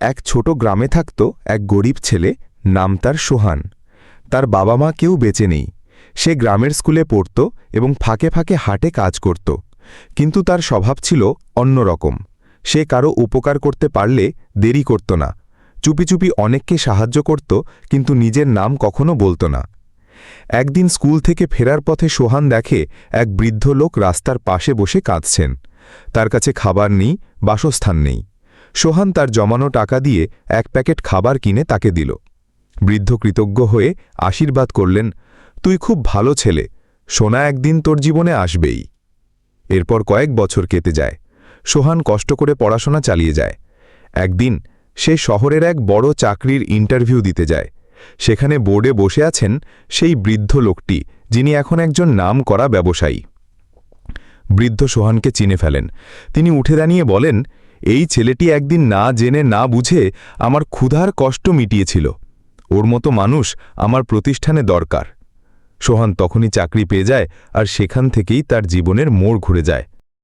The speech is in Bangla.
এক ছোট গ্রামে থাকত এক গরিব ছেলে, নাম তার সোহান। তার বাবা মা কেউ বেঁচে নেই। সে গ্রামের স্কুলে পড়ত এবং ফাঁকে ফাঁকে হাটে কাজ করত। কিন্তু তার স্বভাব ছিল অন্যরকম। সে কারো উপকার করতে পারলে দেরি করত না। চুপি চুপি অনেককে সাহায্য করত, কিন্তু নিজের নাম কখনো বলত না। একদিন স্কুল থেকে ফেরার পথে সোহান দেখে এক বৃদ্ধ লোক রাস্তার পাশে বসে কাঁদছেন। তার কাছে খাবার নেই, বাসস্থান নেই। সোহান তার জমানো টাকা দিয়ে এক প্যাকেট খাবার কিনে তাকে দিল। বৃদ্ধ কৃতজ্ঞ হয়ে আশীর্বাদ করলেন, তুই খুব ভালো ছেলে, সোনা একদিন তোর জীবনে আসবেই। এরপর কয়েক বছর কেটে যায়। সোহান কষ্ট করে পড়াশোনা চালিয়ে যায়। একদিন সে শহরের এক বড় চাকরির ইন্টারভিউ দিতে যায়। সেখানে বোর্ডে বসে আছেন সেই বৃদ্ধ লোকটি, যিনি এখন একজন নামকরা ব্যবসায়ী। বৃদ্ধ সোহানকে চিনে ফেলেন। তিনি উঠে দাঁড়িয়ে বলেন, এই ছেলেটি একদিন না জেনে না বুঝে আমার ক্ষুধার কষ্ট মিটিয়েছিল। ওর মতো মানুষ আমার প্রতিষ্ঠানে দরকার। সোহান তখনই চাকরি পেয়ে যায়, আর সেখান থেকেই তার জীবনের মোড় ঘুরে যায়।